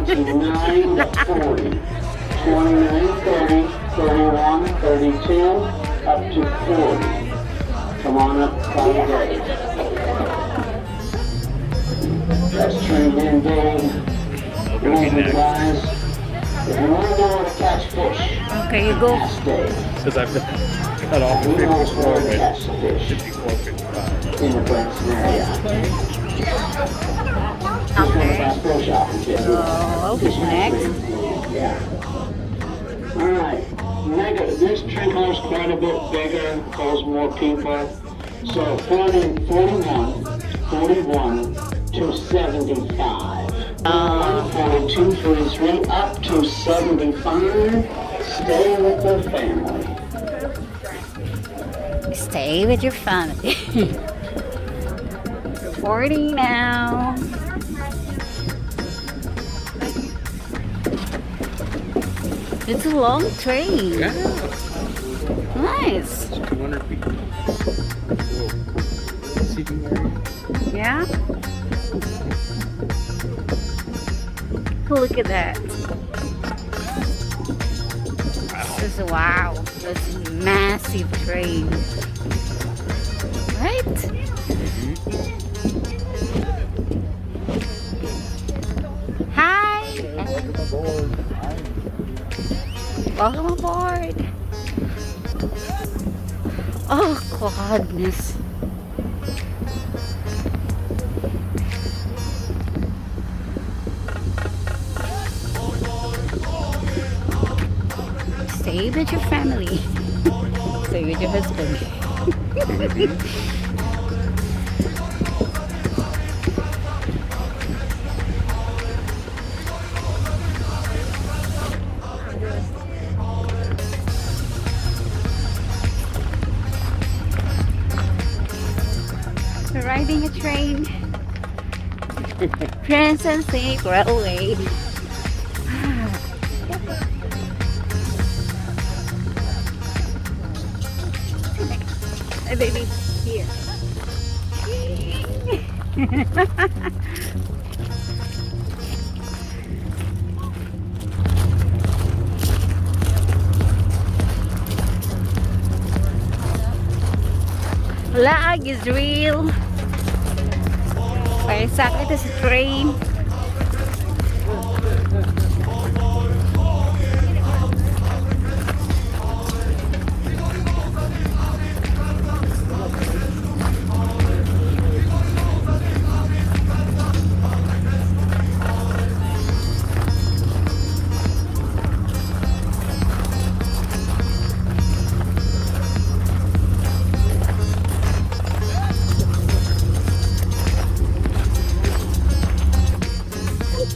29, 40, 29, 30, 31, 32, up to 40. Come on up, 5 days. That's turned in, Dave. Remember, guys, if you want to know how to catch fish, Okay, you go. ask Dave. Because I've cut off the He knows paper where to forward. catch the fish 54.55. in the Branson area. Just one of Okay. our fish shopping tips. So, next. Yeah. All right. This trickle is quite a bit bigger, calls more people. So 40, 41, 41 to 75. 42, 43, up to 75. Stay with the family. Stay with your family. 40 now. It's a long train. Yeah. Nice. 200 feet. Cool. Seating area. Yeah. Look at that. This is wow. This massive train. Right? Hi. Welcome aboard. Oh goodness. Stay with your family. Stay with your husband. We're riding a train. Trans-Pacific Railway. Hey baby, here. Lag is real. Kaya sakit sa train.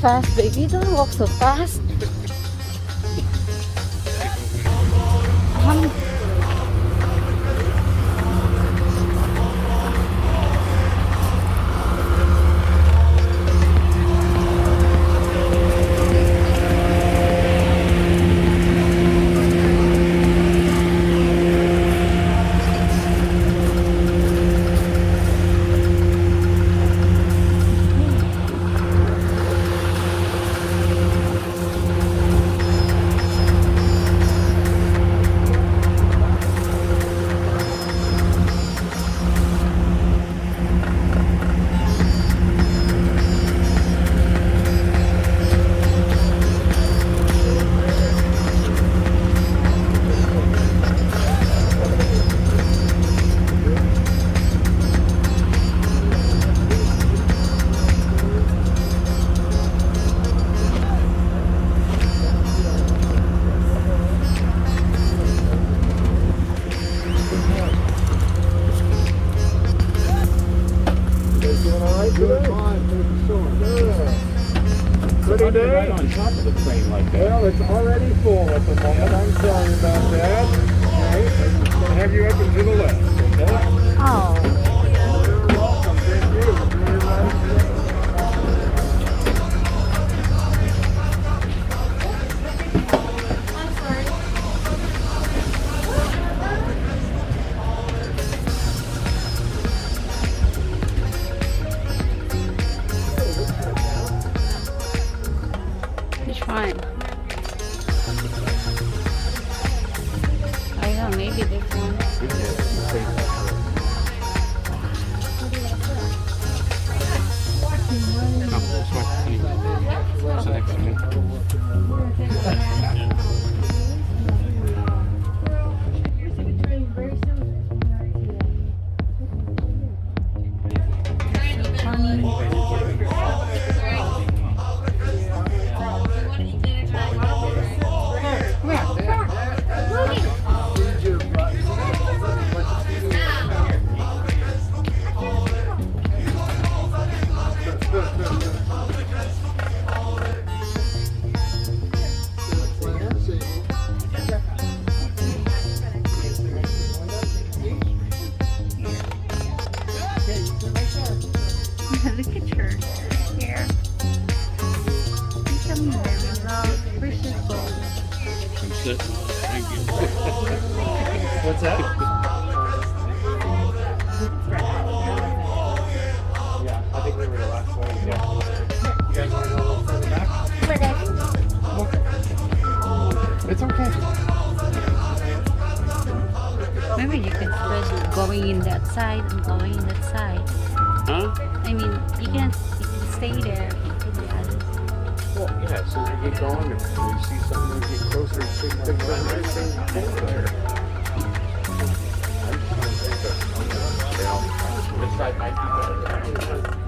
Fast, baby. Don't walk so fast. Um, Pretty day. Right on top of the train like that. Well, it's already full at the moment. I'm sorry about that. Okay, I'll have you up and to the left. Okay? oh. You're welcome. Thank you. Very nice. said going in that side and going in that side. Huh? I mean, you can stay there. Well, yeah, as soon as we get going, if we see something get closer, take pictures and everything, go there. I just don't think that, you know, this side might be better.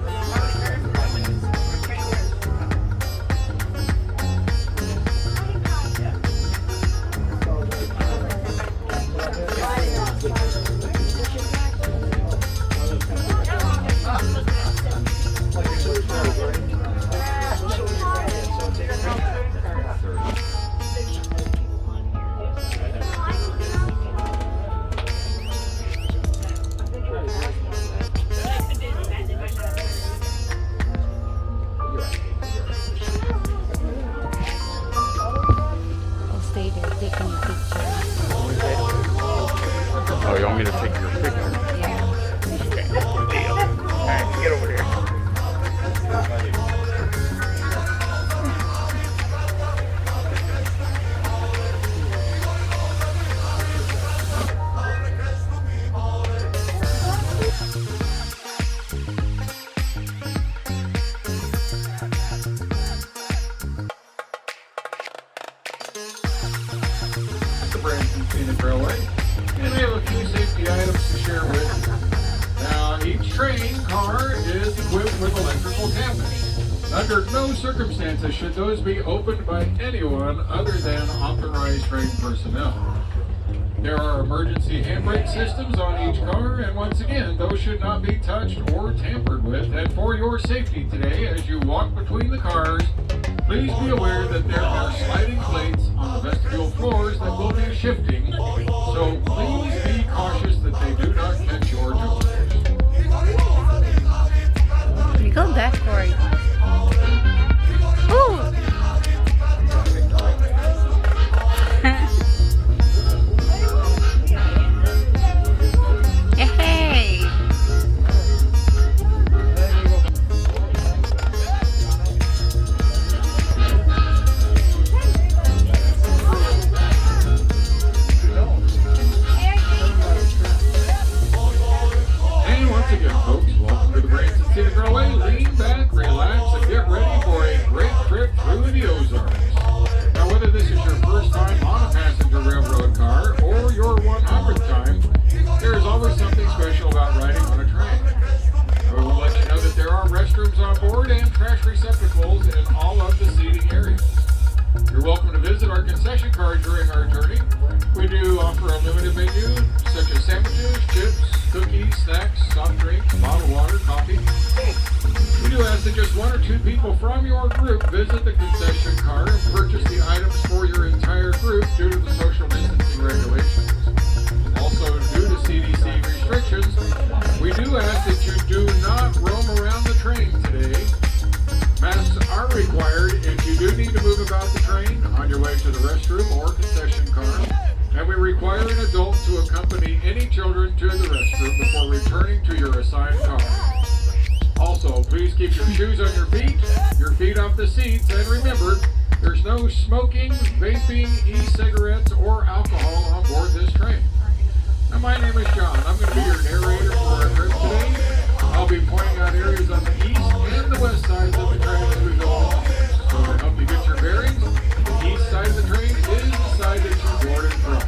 I'll stay there taking a picture. Oh, you want me to take your picture? Yeah. Okay, deal. Alright, get over there. The Branson Scenic Railway, and we have a few safety items to share with you. Now, each train car is equipped with electrical cabinets. Under no circumstances should those be opened by anyone other than authorized train personnel. There are emergency handbrake systems on each car, and once again, those should not be touched or tampered with. And for your safety today, as you walk between the cars, please be aware that there are sliding plates on the vestibule floors that will be shifting, so please be cautious that they do not catch your toes. We go backward. Ooh! Hey! And once again, folks, welcome to the Branson Scenic Railway. Lean back, relax, and get ready for a great trip through the Ozarks. Now, whether this is your first time on a passenger railroad car or your 100th time, there is always something special about riding on a train. I will let you know that there are restrooms on board and trash receptacles in all of the seating areas. You're welcome to visit our concession car during our journey. We do offer a limited menu such as sandwiches, chips, cookies, snacks, soft drinks, bottled water, coffee. We do ask that just one or two people from your group visit the concession car and purchase the items for your entire group due to the social distancing regulations. Also, due to CDC restrictions, we do ask that you do not roam around the train today. Masks are required if you do need to move about the train on your way to the restroom or concession car, and we require an adult to accompany any children to the restroom before returning to your assigned car. Also, please keep your shoes on your feet off the seats, and remember, there's no smoking, vaping, e-cigarettes, or alcohol on board this train. Now, my name is John. I'm going to be your narrator for our trip today. I'll be pointing out areas on the east and the west sides of the train as we go along. So to help you get your bearings, the east side of the train is the side that you boarded from.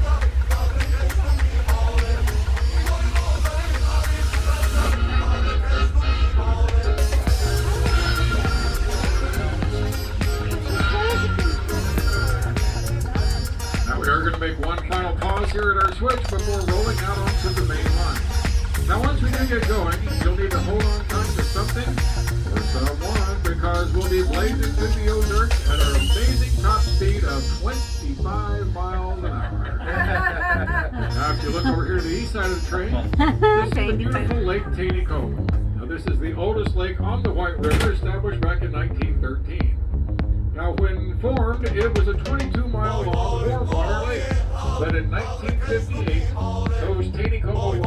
Now we are going to make one final pause here at our switch before rolling out onto the main line. Now once we do get going, you'll need to hold on tight to something or someone because we'll be blazing through the Ozarks at our amazing top speed of 25 miles an hour. Now if you look over here to the east side of the train, this is the beautiful Lake Taneycomo. Now this is the oldest lake on the White River, established back in 1913. Now, when formed, it was a 22-mile long warm water lake. But in 1958, those Taneycomo